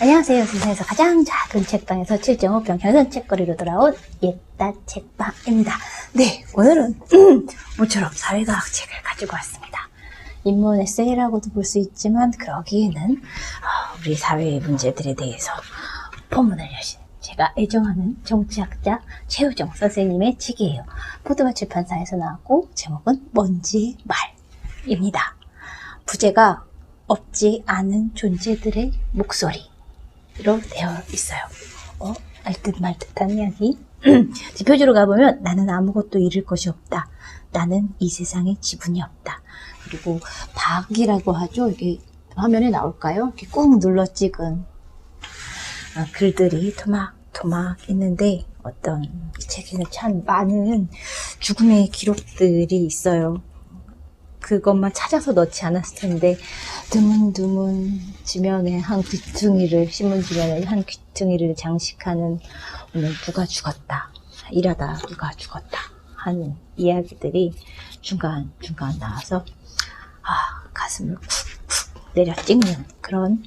안녕하세요. 세상에서 가장 작은 책방에서 7.5평 현선 책거리로 돌아온 옛다 책방입니다. 네, 오늘은 모처럼 사회과학 책을 가지고 왔습니다. 인문 에세이라고도 볼 수 있지만 그러기에는 우리 사회의 문제들에 대해서 포문을 여신 제가 애정하는 정치학자 최우정 선생님의 책이에요. 포드와 출판사에서 나왔고 제목은 먼지의 말입니다. 부제가 없지 않은 존재들의 목소리 로 되어 있어요. 알듯 말듯한 이야기. 뒷표지로 가보면 나는 아무것도 잃을 것이 없다. 나는 이 세상에 지분이 없다. 그리고 박이라고 하죠. 이게 화면에 나올까요? 이렇게 꾹 눌러 찍은 글들이 토막토막 있는데 어떤 이 책에는 참 많은 죽음의 기록들이 있어요. 그것만 찾아서 넣지 않았을 텐데 드문드문 지면에 한 귀퉁이를 신문 지면에 한 귀퉁이를 장식하는 오늘 누가 죽었다 일하다 누가 죽었다 하는 이야기들이 중간중간 나와서 가슴을 쿡쿡 내려 찍는 그런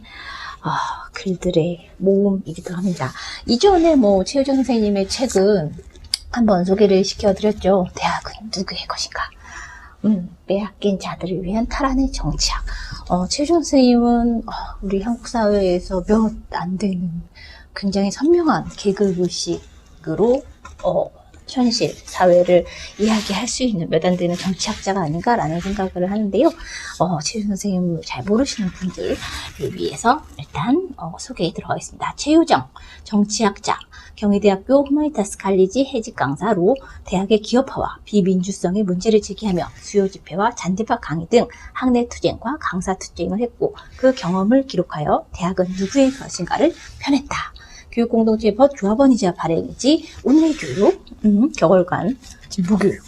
글들의 모음이기도 합니다. 이전에 최우정 선생님의 책은 한번 소개를 시켜드렸죠. 대학은 누구의 것인가? 빼앗긴 자들을 위한 탈환의 정치학. 최우정 선생님은 우리 한국 사회에서 몇 안 되는 굉장히 선명한 계급의식으로 현실 사회를 이야기할 수 있는 몇 안 되는 정치학자가 아닌가라는 생각을 하는데요. 최우정 선생님을 잘 모르시는 분들을 위해서 일단 소개에 들어가겠습니다. 최우정 정치학자, 경희대학교 후마니타스 칼리지 해직 강사로 대학의 기업화와 비민주성의 문제를 제기하며 수요 집회와 잔디밭 강의 등 학내 투쟁과 강사 투쟁을 했고 그 경험을 기록하여 대학은 누구의 것인가를 펴냈다. 교육공동체 법 조합원이자 발행이지 오늘의 교육, 겨울관, 무교육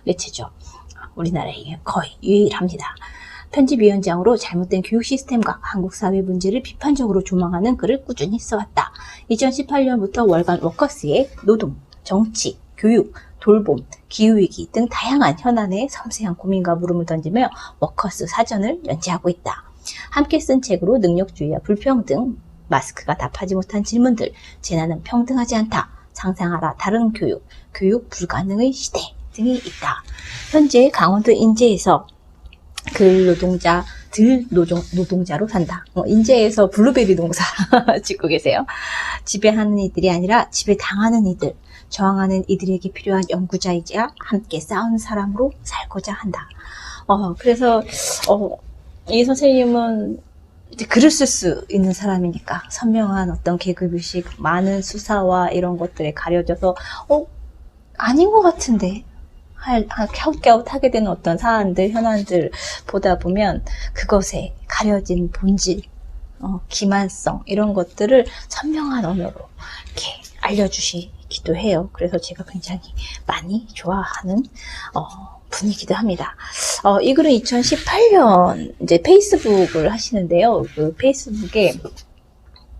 매체죠. 우리나라에 거의 유일합니다. 편집위원장으로 잘못된 교육 시스템과 한국 사회 문제를 비판적으로 조망하는 글을 꾸준히 써왔다. 2018년부터 월간 워커스의 노동, 정치, 교육, 돌봄, 기후위기 등 다양한 현안에 섬세한 고민과 물음을 던지며 워커스 사전을 연재하고 있다. 함께 쓴 책으로 능력주의와 불평등, 마스크가 답하지 못한 질문들, 재난은 평등하지 않다, 상상하라 다른 교육, 교육 불가능의 시대 등이 있다. 현재 강원도 인제에서 노동자로 산다. 인제에서 블루베리 농사 짓고 계세요. 지배하는 이들이 아니라 지배당하는 이들, 저항하는 이들에게 필요한 연구자이자 함께 싸우는 사람으로 살고자 한다. 그래서 이 선생님은 이제 글을 쓸 수 있는 사람이니까 선명한 어떤 계급의식, 많은 수사와 이런 것들에 가려져서 아닌 것 같은데 갸웃갸웃하게 되는 어떤 사안들, 현안들 보다 보면 그것에 가려진 본질, 기만성 이런 것들을 선명한 언어로 이렇게 알려주시기도 해요. 그래서 제가 굉장히 많이 좋아하는 분이기도 합니다. 이 글은 2018년 이제 페이스북을 하시는데요. 그 페이스북에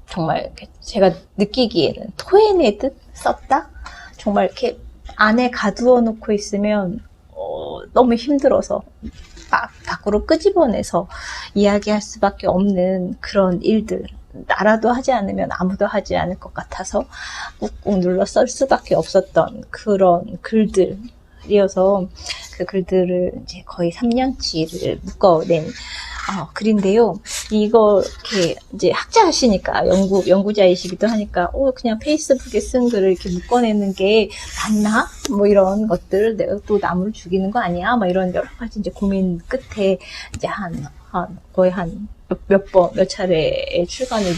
정말 제가 느끼기에는 토해내듯 썼다? 정말 이렇게 안에 가두어 놓고 있으면 너무 힘들어서 밖으로 끄집어내서 이야기할 수밖에 없는 그런 일들, 나라도 하지 않으면 아무도 하지 않을 것 같아서 꾹꾹 눌러 쓸 수밖에 없었던 그런 글들이어서 그 글들을 이제 거의 3년치를 묶어낸 글인데요. 이거 이렇게 이제 학자시니까 연구자이시기도 하니까 그냥 페이스북에 쓴 글을 이렇게 묶어내는 게 맞나? 이런 것들 내가 또 남을 죽이는 거 아니야? 이런 여러 가지 이제 고민 끝에 이제 거의 몇 차례의 출간을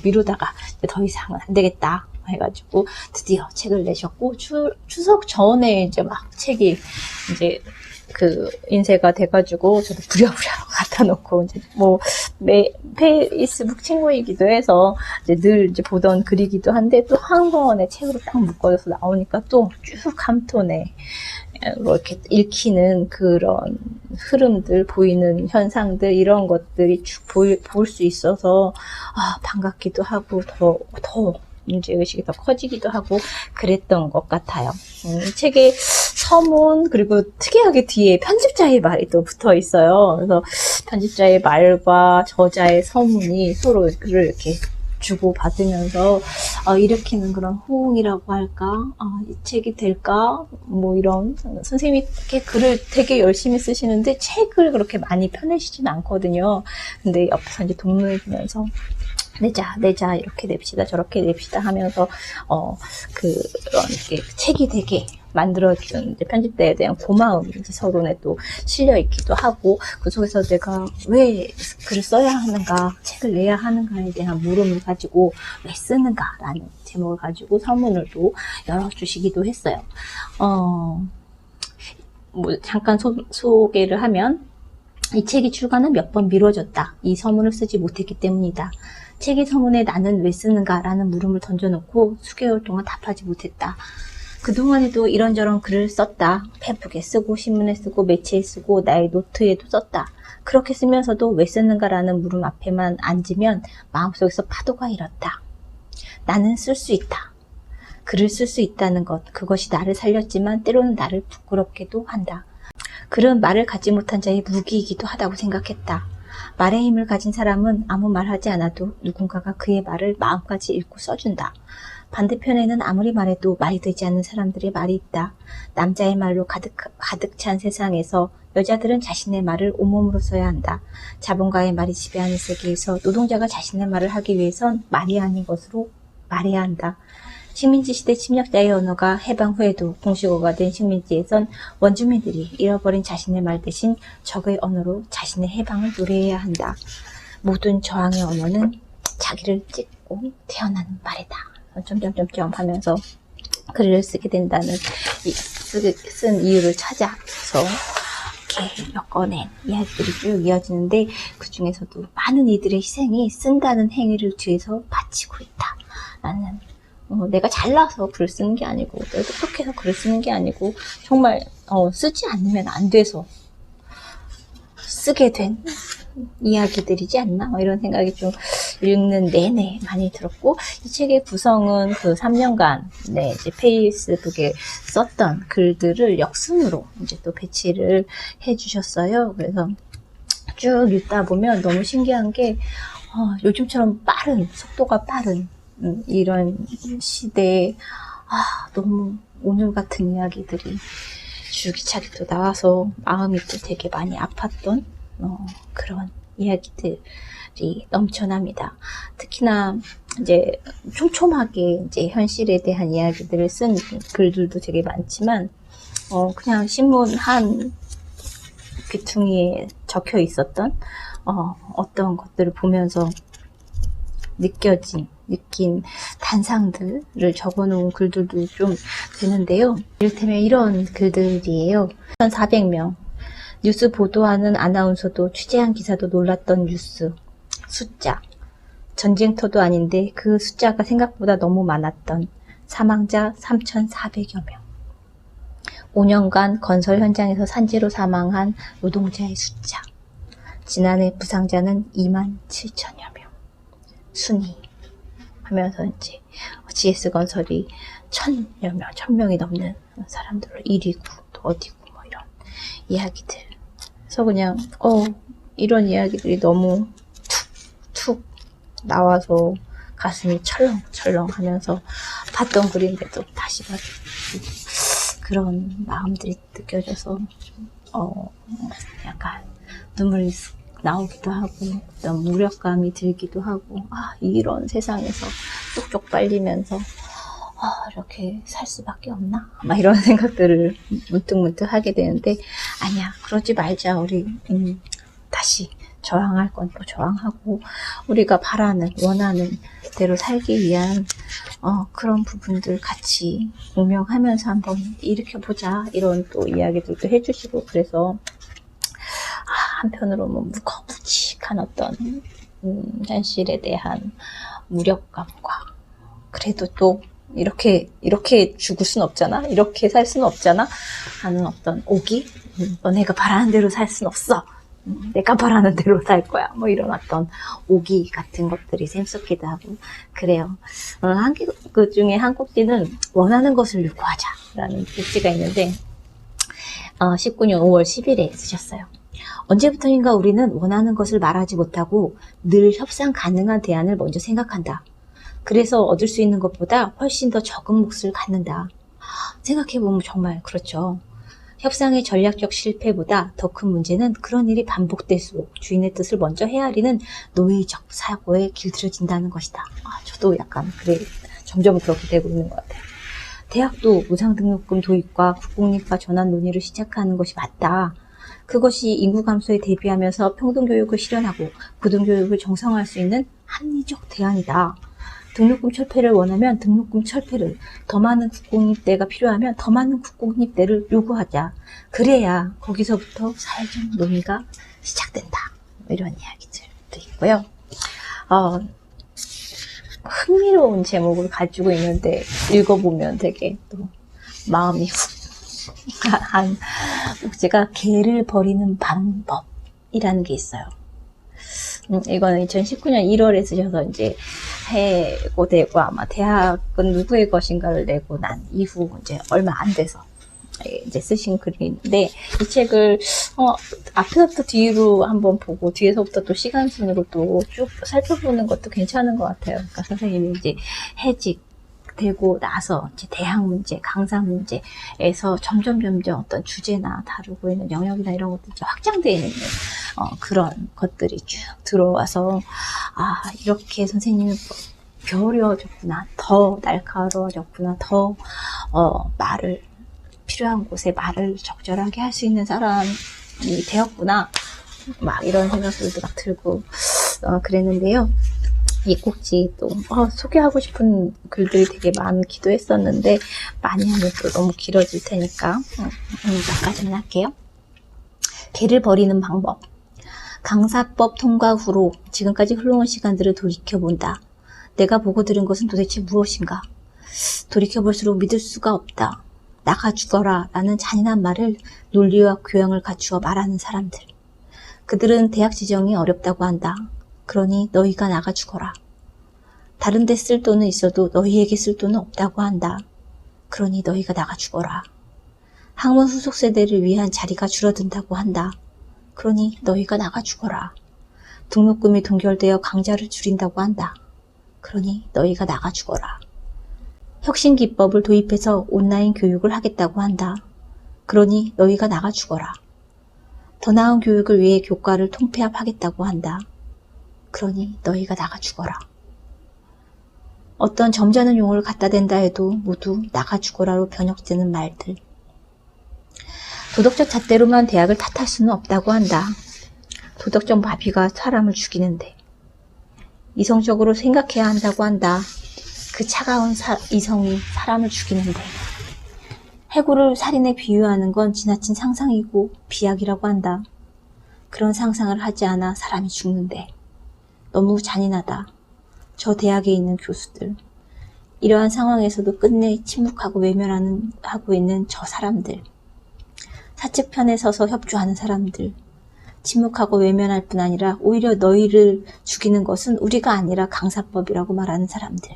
미루다가 이제 더 이상은 안 되겠다 해가지고 드디어 책을 내셨고 추석 전에 이제 막 책이 이제 인쇄가 돼가지고 저도 부랴부랴 갖다 놓고 이제 페이스북 친구이기도 해서 이제 늘 이제 보던 글이기도 한데 또 한 권의 책으로 딱 묶어져서 나오니까 또 쭉 한 톤에 이렇게 읽히는 그런 흐름들, 보이는 현상들 이런 것들이 쭉 볼 수 있어서 반갑기도 하고 더 문제의식이 더 커지기도 하고 그랬던 것 같아요. 이 책의 서문, 그리고 특이하게 뒤에 편집자의 말이 또 붙어 있어요. 그래서 편집자의 말과 저자의 서문이 서로 글을 이렇게 주고받으면서 일으키는 그런 호응이라고 할까? 이 책이 될까? 뭐 이런, 선생님이 이렇게 글을 되게 열심히 쓰시는데 책을 그렇게 많이 펴내시진 않거든요. 근데 옆에서 이제 동무해 주면서 내자, 이렇게 냅시다, 저렇게 냅시다 하면서, 그런, 이렇게 책이 되게 만들어준 편집자에 대한 고마움이 이제 서론에 또 실려있기도 하고, 그 속에서 내가 왜 글을 써야 하는가, 책을 내야 하는가에 대한 물음을 가지고 왜 쓰는가라는 제목을 가지고 서문을 또 열어주시기도 했어요. 뭐, 잠깐 소개를 하면, 이 책이 출간은 몇 번 미뤄졌다. 이 서문을 쓰지 못했기 때문이다. 책의 서문에 나는 왜 쓰는가? 라는 물음을 던져놓고 수개월 동안 답하지 못했다. 그동안에도 이런저런 글을 썼다. 페북에 쓰고 신문에 쓰고 매체에 쓰고 나의 노트에도 썼다. 그렇게 쓰면서도 왜 쓰는가? 라는 물음 앞에만 앉으면 마음속에서 파도가 일었다. 나는 쓸 수 있다. 글을 쓸 수 있다는 것, 그것이 나를 살렸지만 때로는 나를 부끄럽게도 한다. 글은 말을 갖지 못한 자의 무기이기도 하다고 생각했다. 말의 힘을 가진 사람은 아무 말 하지 않아도 누군가가 그의 말을 마음까지 읽고 써준다. 반대편에는 아무리 말해도 말이 되지 않는 사람들의 말이 있다. 남자의 말로 가득 찬 세상에서 여자들은 자신의 말을 온몸으로 써야 한다. 자본가의 말이 지배하는 세계에서 노동자가 자신의 말을 하기 위해선 말이 아닌 것으로 말해야 한다. 식민지 시대 침략자의 언어가 해방 후에도 공식어가 된 식민지에선 원주민들이 잃어버린 자신의 말 대신 적의 언어로 자신의 해방을 노래해야 한다. 모든 저항의 언어는 자기를 찍고 태어나는 말이다. 점점점점 하면서 글을 쓰게 된다는 쓴 이유를 찾아서 이렇게 엮어낸 이야기들이 쭉 이어지는데, 그 중에서도 많은 이들의 희생이 쓴다는 행위를 뒤에서 바치고 있다. 라는, 내가 잘나서 글을 쓰는 게 아니고, 내가 똑똑해서 글을 쓰는 게 아니고, 정말 쓰지 않으면 안 돼서 쓰게 된 이야기들이지 않나, 이런 생각이 좀 읽는 내내 많이 들었고, 이 책의 구성은 그 3년간 이제 페이스북에 썼던 글들을 역순으로 이제 또 배치를 해주셨어요. 그래서 쭉 읽다 보면 너무 신기한 게, 요즘처럼 속도가 빠른 이런 시대에 너무 오늘 같은 이야기들이 줄기차게 또 나와서 마음이 또 되게 많이 아팠던 그런 이야기들이 넘쳐납니다. 특히나 이제 촘촘하게 이제 현실에 대한 이야기들을 쓴 글들도 되게 많지만, 그냥 신문 한 귀퉁이에 적혀 있었던 어떤 것들을 보면서 느낀 단상들을 적어놓은 글들도 좀 되는데요. 이를테면 이런 글들이에요. 1,400명. 뉴스 보도하는 아나운서도 취재한 기사도 놀랐던 뉴스. 숫자. 전쟁터도 아닌데 그 숫자가 생각보다 너무 많았던 사망자 3,400여 명. 5년간 건설 현장에서 산재로 사망한 노동자의 숫자. 지난해 부상자는 27,000여 명. 순위 하면서 이제 GS건설이 1,000명이 넘는 사람들을 1위고 또 어디고 뭐 이런 이야기들. 그래서 그냥 이런 이야기들이 너무 툭툭 나와서 가슴이 철렁철렁 하면서 봤던 글인데도 다시 봐도 그런 마음들이 느껴져서 약간 눈물이 나오기도 하고, 어떤 무력감이 들기도 하고, 이런 세상에서 쪽쪽 빨리면서 이렇게 살 수밖에 없나? 막 이런 생각들을 문득문득 하게 되는데, 아니야, 그러지 말자. 우리 다시 저항할 건 또 저항하고, 우리가 원하는 대로 살기 위한 그런 부분들 같이 공명하면서 한번 일으켜보자, 이런 또 이야기들도 해주시고, 그래서 한편으로 무거무직한 어떤 현실에 대한 무력감과, 그래도 또 이렇게 죽을 순 없잖아, 이렇게 살 수는 없잖아 하는 어떤 오기, 너네가 바라는 대로 살 순 없어, 내가 바라는 대로 살 거야. 뭐 이런 어떤 오기 같은 것들이 샘솟기도 하고 그래요. 그 중에 한 꼭지는 원하는 것을 요구하자라는 꼭지가 있는데 19년 5월 10일에 쓰셨어요. 언제부터인가 우리는 원하는 것을 말하지 못하고 늘 협상 가능한 대안을 먼저 생각한다. 그래서 얻을 수 있는 것보다 훨씬 더 적은 몫을 갖는다. 생각해보면 정말 그렇죠. 협상의 전략적 실패보다 더 큰 문제는 그런 일이 반복될수록 주인의 뜻을 먼저 헤아리는 노예적 사고에 길들여진다는 것이다. 저도 약간 점점 그렇게 되고 있는 것 같아요. 대학도 무상등록금 도입과 국공립화 전환 논의를 시작하는 것이 맞다. 그것이 인구 감소에 대비하면서 평등교육을 실현하고 고등교육을 정상화할 수 있는 합리적 대안이다. 등록금 철폐를 원하면 등록금 철폐를, 더 많은 국공립대가 필요하면 더 많은 국공립대를 요구하자. 그래야 거기서부터 사회적 논의가 시작된다. 이런 이야기들도 있고요. 흥미로운 제목을 가지고 있는데 읽어보면 되게 또 마음이 한 목재가 개를 버리는 방법이라는 게 있어요. 이거는 2019년 1월에 쓰셔서 이제 해고되고 아마 대학은 누구의 것인가를 내고 난 이후 이제 얼마 안 돼서 이제 쓰신 글인데 이 책을 앞에서부터 뒤로 한번 보고 뒤에서부터 또 시간순으로 또 쭉 살펴보는 것도 괜찮은 것 같아요. 그러니까 선생님이 이제 해직되고 나서 이제 대학 문제, 강사 문제에서 점점 어떤 주제나 다루고 있는 영역이나 이런 것들이 확장되어 있는 그런 것들이 쭉 들어와서 이렇게 선생님은 벼려졌구나, 더 날카로워졌구나, 더 말을 필요한 곳에 말을 적절하게 할 수 있는 사람이 되었구나, 막 이런 생각들도 막 들고 그랬는데요. 이 꼭지 또 소개하고 싶은 글들이 되게 많기도 했었는데 많이 하면 또 너무 길어질 테니까 여기까지만 할게요. 개를 버리는 방법. 강사법 통과 후로 지금까지 흘러온 시간들을 돌이켜본다. 내가 보고 들은 것은 도대체 무엇인가? 돌이켜볼수록 믿을 수가 없다. 나가 죽어라 라는 잔인한 말을 논리와 교양을 갖추어 말하는 사람들. 그들은 대학 지정이 어렵다고 한다. 그러니 너희가 나가 죽어라. 다른 데 쓸 돈은 있어도 너희에게 쓸 돈은 없다고 한다. 그러니 너희가 나가 죽어라. 학문 후속 세대를 위한 자리가 줄어든다고 한다. 그러니 너희가 나가 죽어라. 등록금이 동결되어 강좌를 줄인다고 한다. 그러니 너희가 나가 죽어라. 혁신 기법을 도입해서 온라인 교육을 하겠다고 한다. 그러니 너희가 나가 죽어라. 더 나은 교육을 위해 교과를 통폐합하겠다고 한다. 그러니 너희가 나가 죽어라. 어떤 점잖은 용어를 갖다 댄다 해도 모두 나가 죽어라로 변형되는 말들. 도덕적 잣대로만 대학을 탓할 수는 없다고 한다. 도덕적 마비가 사람을 죽이는데. 이성적으로 생각해야 한다고 한다. 그 차가운 이성이 사람을 죽이는데. 해고를 살인에 비유하는 건 지나친 상상이고 비약이라고 한다. 그런 상상을 하지 않아 사람이 죽는데. 너무 잔인하다. 저 대학에 있는 교수들. 이러한 상황에서도 끝내 침묵하고 외면하고 있는 저 사람들. 사측편에 서서 협조하는 사람들. 침묵하고 외면할 뿐 아니라 오히려 너희를 죽이는 것은 우리가 아니라 강사법이라고 말하는 사람들.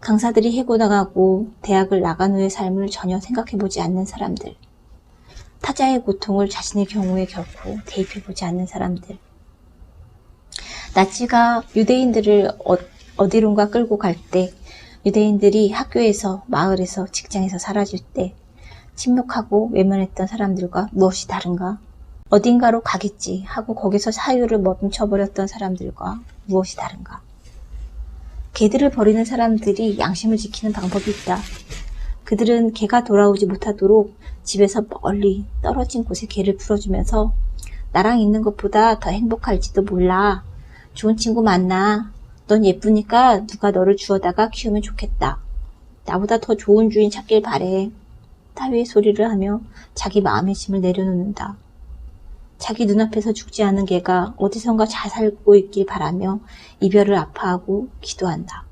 강사들이 해고당하고 대학을 나간 후의 삶을 전혀 생각해보지 않는 사람들. 타자의 고통을 자신의 경우에 결코 대입해보지 않는 사람들. 나치가 유대인들을 어디론가 끌고 갈 때, 유대인들이 학교에서, 마을에서, 직장에서 사라질 때 침묵하고 외면했던 사람들과 무엇이 다른가? 어딘가로 가겠지 하고 거기서 사유를 멈춰버렸던 사람들과 무엇이 다른가? 개들을 버리는 사람들이 양심을 지키는 방법이 있다. 그들은 개가 돌아오지 못하도록 집에서 멀리 떨어진 곳에 개를 풀어주면서 나랑 있는 것보다 더 행복할지도 몰라. 좋은 친구 만나. 넌 예쁘니까 누가 너를 주워다가 키우면 좋겠다. 나보다 더 좋은 주인 찾길 바래. 따위의 소리를 하며 자기 마음의 짐을 내려놓는다. 자기 눈앞에서 죽지 않은 개가 어디선가 잘 살고 있길 바라며 이별을 아파하고 기도한다.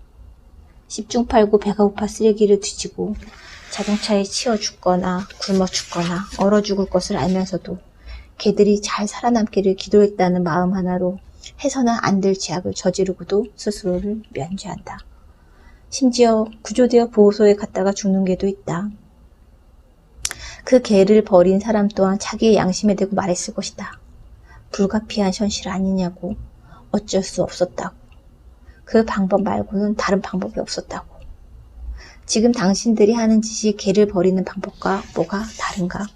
10중 8구 배가 고파 쓰레기를 뒤지고 자동차에 치여 죽거나 굶어 죽거나 얼어 죽을 것을 알면서도 개들이 잘 살아남기를 기도했다는 마음 하나로 해서는 안 될 죄악을 저지르고도 스스로를 면죄한다. 심지어 구조되어 보호소에 갔다가 죽는 개도 있다. 그 개를 버린 사람 또한 자기의 양심에 대고 말했을 것이다. 불가피한 현실 아니냐고. 어쩔 수 없었다고. 그 방법 말고는 다른 방법이 없었다고. 지금 당신들이 하는 짓이 개를 버리는 방법과 뭐가 다른가?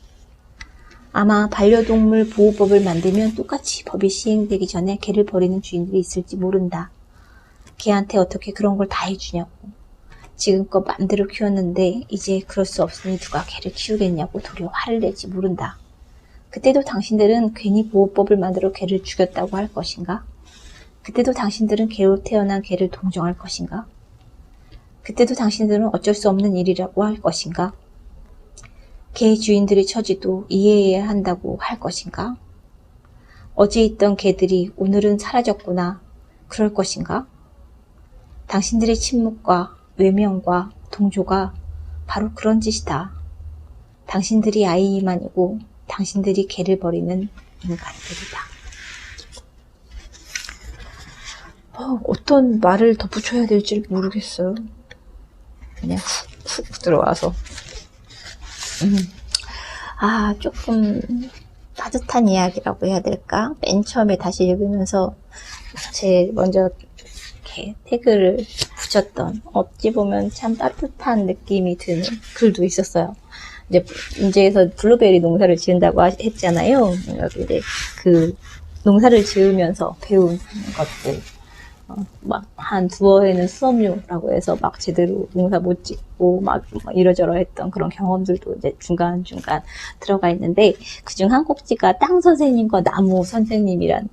아마 반려동물 보호법을 만들면 똑같이 법이 시행되기 전에 개를 버리는 주인들이 있을지 모른다. 개한테 어떻게 그런 걸 다 해주냐고. 지금껏 맘대로 키웠는데 이제 그럴 수 없으니 누가 개를 키우겠냐고 도리어 화를 낼지 모른다. 그때도 당신들은 괜히 보호법을 만들어 개를 죽였다고 할 것인가? 그때도 당신들은 개로 태어난 개를 동정할 것인가? 그때도 당신들은 어쩔 수 없는 일이라고 할 것인가? 개 주인들의 처지도 이해해야 한다고 할 것인가? 어제 있던 개들이 오늘은 사라졌구나. 그럴 것인가? 당신들의 침묵과 외면과 동조가 바로 그런 짓이다. 당신들이 아이만이고 당신들이 개를 버리는 인간들이다. 어떤 말을 덧붙여야 될지 모르겠어요. 그냥 훅 들어와서 조금 따뜻한 이야기라고 해야 될까? 맨 처음에 다시 읽으면서 먼저 이렇게 태그를 붙였던, 어찌 보면 참 따뜻한 느낌이 드는 글도 있었어요. 이제 인제에서 블루베리 농사를 지은다고 했잖아요. 근데 그 농사를 지으면서 배운 것들, 막 한 두어 해는 수업료라고 해서 막 제대로 농사 못 짓고 막 이러저러 했던 그런 경험들도 이제 중간중간 들어가 있는데, 그중 한 꼭지가 땅 선생님과 나무 선생님이라는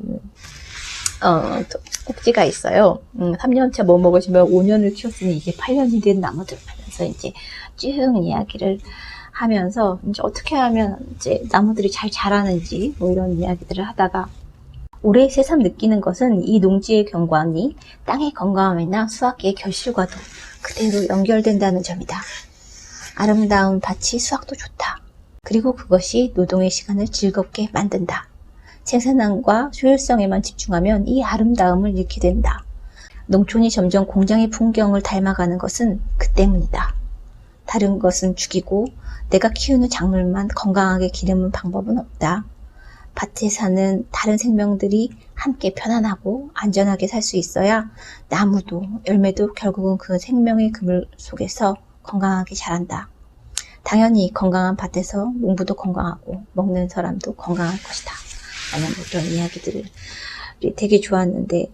꼭지가 있어요. 3년차 뭐 먹으시면 5년을 키웠으니 이게 8년이 된 나무들 하면서 이제 쭉 이야기를 하면서 이제 어떻게 하면 이제 나무들이 잘 자라는지 뭐 이런 이야기들을 하다가, 올해 새삼 느끼는 것은 이 농지의 경관이 땅의 건강함이나 수확의 결실과도 그대로 연결된다는 점이다. 아름다운 밭이 수확도 좋다. 그리고 그것이 노동의 시간을 즐겁게 만든다. 생산량과 효율성에만 집중하면 이 아름다움을 잃게 된다. 농촌이 점점 공장의 풍경을 닮아가는 것은 그 때문이다. 다른 것은 죽이고 내가 키우는 작물만 건강하게 기르는 방법은 없다. 밭에 사는 다른 생명들이 함께 편안하고 안전하게 살 수 있어야 나무도 열매도 결국은 그 생명의 그물 속에서 건강하게 자란다. 당연히 건강한 밭에서 농부도 건강하고 먹는 사람도 건강할 것이다. 라는 그런 이야기들을 되게 좋았는데,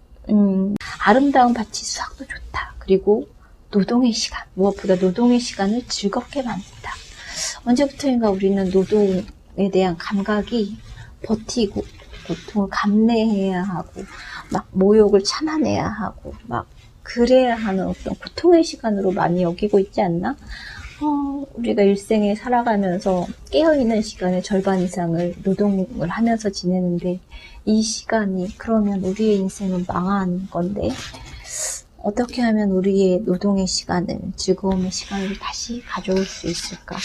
아름다운 밭이 수확도 좋다. 그리고 노동의 시간, 무엇보다 노동의 시간을 즐겁게 만든다. 언제부터인가 우리는 노동에 대한 감각이 버티고 고통을 감내해야 하고 막 모욕을 참아내야 하고 막 그래야 하는 어떤 고통의 시간으로 많이 여기고 있지 않나? 우리가 일생에 살아가면서 깨어있는 시간의 절반 이상을 노동을 하면서 지내는데, 이 시간이 그러면 우리의 인생은 망한 건데, 어떻게 하면 우리의 노동의 시간을, 즐거움의 시간을 다시 가져올 수 있을까?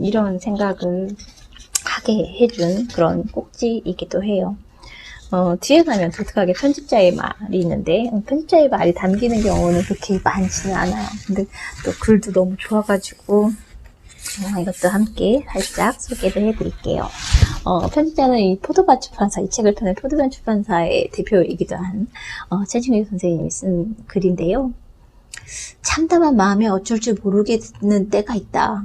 이런 생각을 하게 해준 그런 꼭지이기도 해요. 뒤에 가면 독특하게 편집자의 말이 있는데, 편집자의 말이 담기는 경우는 그렇게 많지는 않아요. 근데 또 글도 너무 좋아가지고 이것도 함께 살짝 소개를 해드릴게요. 편집자는 이 포도밭 출판사, 이 책을 펴낸 포도밭 출판사의 대표이기도 한 최충일 선생님이 쓴 글인데요. 참담한 마음에 어쩔 줄 모르겠는 때가 있다.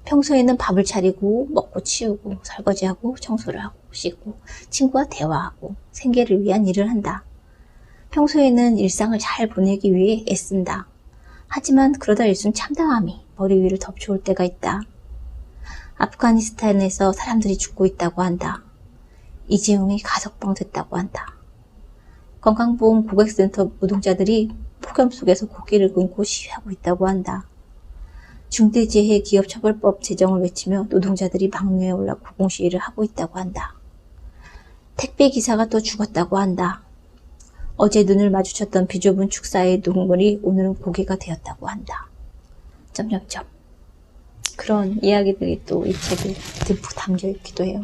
평소에는 밥을 차리고 먹고 치우고 설거지하고 청소를 하고 씻고 친구와 대화하고 생계를 위한 일을 한다. 평소에는 일상을 잘 보내기 위해 애쓴다. 하지만 그러다 일순 참담함이 머리 위를 덮쳐올 때가 있다. 아프가니스탄에서 사람들이 죽고 있다고 한다. 이재용이 가석방 됐다고 한다. 건강보험 고객센터 노동자들이 폭염 속에서 코끼를 끊고 시위하고 있다고 한다. 중대재해기업처벌법 제정을 외치며 노동자들이 막내에 올라 고공시위를 하고 있다고 한다. 택배기사가 또 죽었다고 한다. 어제 눈을 마주쳤던 비좁은 축사의 눈물이 오늘은 고개가 되었다고 한다. 점점점. 그런 이야기들이 또 이 책에 듬뿍 담겨 있기도 해요.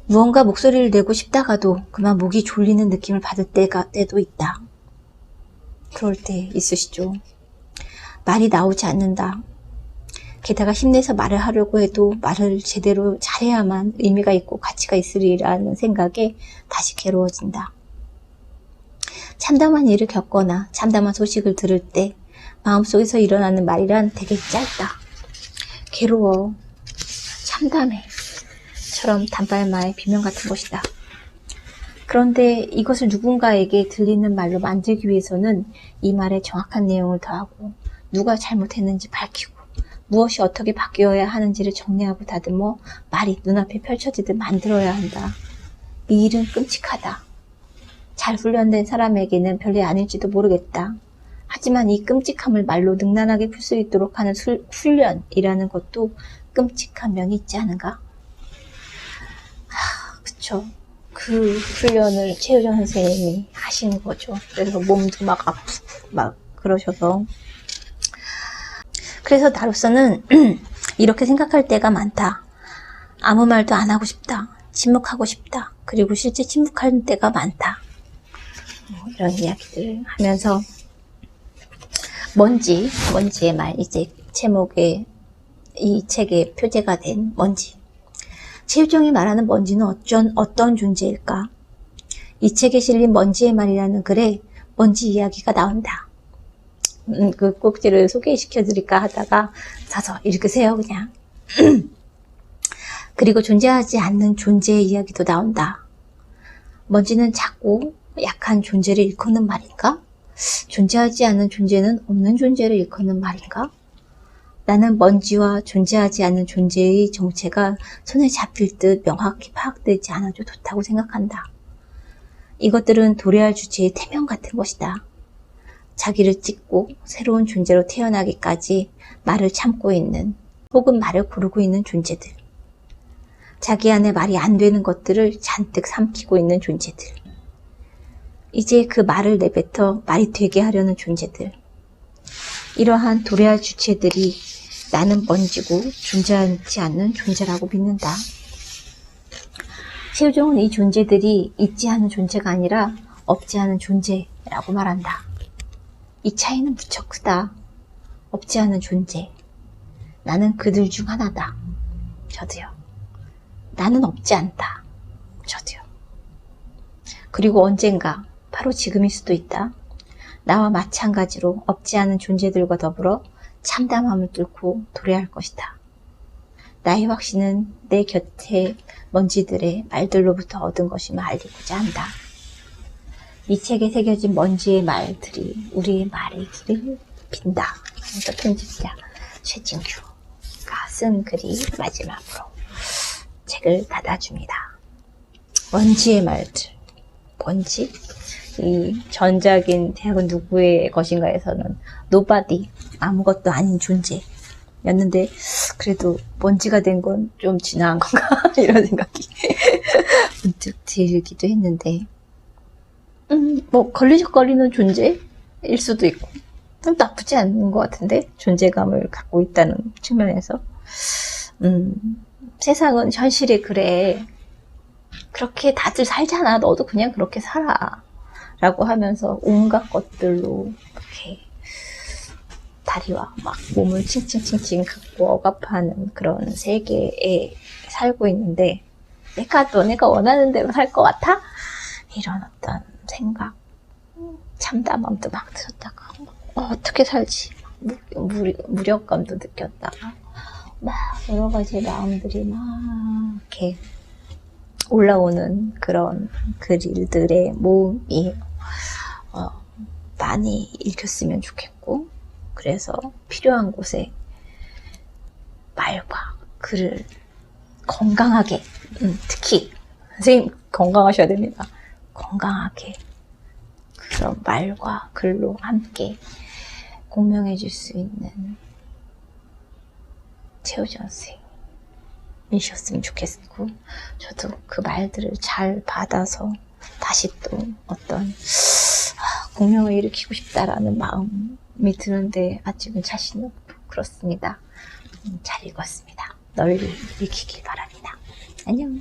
무언가 목소리를 내고 싶다가도 그만 목이 졸리는 느낌을 받을 때도 있다. 그럴 때 있으시죠. 말이 나오지 않는다. 게다가 힘내서 말을 하려고 해도 말을 제대로 잘해야만 의미가 있고 가치가 있으리라는 생각에 다시 괴로워진다. 참담한 일을 겪거나 참담한 소식을 들을 때 마음속에서 일어나는 말이란 되게 짧다. 괴로워, 참담해 처럼 단발마의 비명 같은 것이다. 그런데 이것을 누군가에게 들리는 말로 만들기 위해서는 이 말에 정확한 내용을 더하고 누가 잘못했는지 밝히고 무엇이 어떻게 바뀌어야 하는지를 정리하고 다듬어 말이 눈앞에 펼쳐지듯 만들어야 한다. 이 일은 끔찍하다. 잘 훈련된 사람에게는 별일 아닐지도 모르겠다. 하지만 이 끔찍함을 말로 능란하게 풀 수 있도록 하는 훈련이라는 것도 끔찍한 면이 있지 않은가? 그쵸. 그 훈련을 최효정 선생님이 하시는 거죠. 그래서 몸도 막 아프고 막 그러셔서. 그래서 나로서는 이렇게 생각할 때가 많다. 아무 말도 안 하고 싶다. 침묵하고 싶다. 그리고 실제 침묵할 때가 많다. 이런 이야기들을 하면서 먼지의 말, 이제 제목에 이 책의 표제가 된 먼지. 최유정이 말하는 먼지는 어떤 존재일까? 이 책에 실린 먼지의 말이라는 글에 먼지 이야기가 나온다. 그 꼭지를 소개시켜드릴까 하다가 사서 읽으세요, 그냥. 그리고 존재하지 않는 존재의 이야기도 나온다. 먼지는 작고 약한 존재를 일컫는 말인가? 존재하지 않는 존재는 없는 존재를 일컫는 말인가? 나는 먼지와 존재하지 않는 존재의 정체가 손에 잡힐 듯 명확히 파악되지 않아도 좋다고 생각한다. 이것들은 도래할 주체의 태명 같은 것이다. 자기를 찢고 새로운 존재로 태어나기까지 말을 참고 있는 혹은 말을 고르고 있는 존재들. 자기 안에 말이 안 되는 것들을 잔뜩 삼키고 있는 존재들. 이제 그 말을 내뱉어 말이 되게 하려는 존재들. 이러한 도래할 주체들이 나는 먼지고 존재하지 않는 존재라고 믿는다. 최유정은 이 존재들이 있지 않은 존재가 아니라 없지 않은 존재라고 말한다. 이 차이는 무척 크다. 없지 않은 존재. 나는 그들 중 하나다. 저도요. 나는 없지 않다. 저도요. 그리고 언젠가, 바로 지금일 수도 있다. 나와 마찬가지로 없지 않은 존재들과 더불어 참담함을 뚫고 도래할 것이다. 나의 확신은 내 곁에 먼지들의 말들로부터 얻은 것임을 알리고자 한다. 이 책에 새겨진 먼지의 말들이 우리의 말의 길을 빈다. 그래서 편집자 최진규가 쓴 글이 마지막으로 책을 닫아줍니다. 먼지의 말들. 먼지? 이 전작인 대학은 누구의 것인가에서는 nobody, 아무것도 아닌 존재였는데 그래도 먼지가 된 건 좀 지나간 건가? 이런 생각이 문득 들기도 했는데 뭐 걸리적거리는 존재일 수도 있고 나쁘지 않은 것 같은데 존재감을 갖고 있다는 측면에서 세상은 현실이 그래. 그렇게 다들 살잖아. 너도 그냥 그렇게 살아. 라고 하면서 온갖 것들로 이렇게 다리와 막 몸을 칭칭칭칭 갖고 억압하는 그런 세계에 살고 있는데 내가 너네가 원하는 대로 살 것 같아? 이런 어떤 생각, 참담함도 막 들었다가 어떻게 살지? 무력감도 느꼈다가 막 여러 가지 마음들이 막 이렇게 올라오는 그런 글들의 모음이 많이 읽혔으면 좋겠고 그래서 필요한 곳에 말과 글을 건강하게 특히 선생님 건강하셔야 됩니다. 건강하게 그런 말과 글로 함께 공명해 줄 수 있는 최효정 선생님이셨으면 좋겠고 저도 그 말들을 잘 받아서 다시 또 어떤 공명을 일으키고 싶다라는 마음이 드는데 아직은 자신이 없고 그렇습니다. 잘 읽었습니다. 널리 읽히길 바랍니다. 안녕.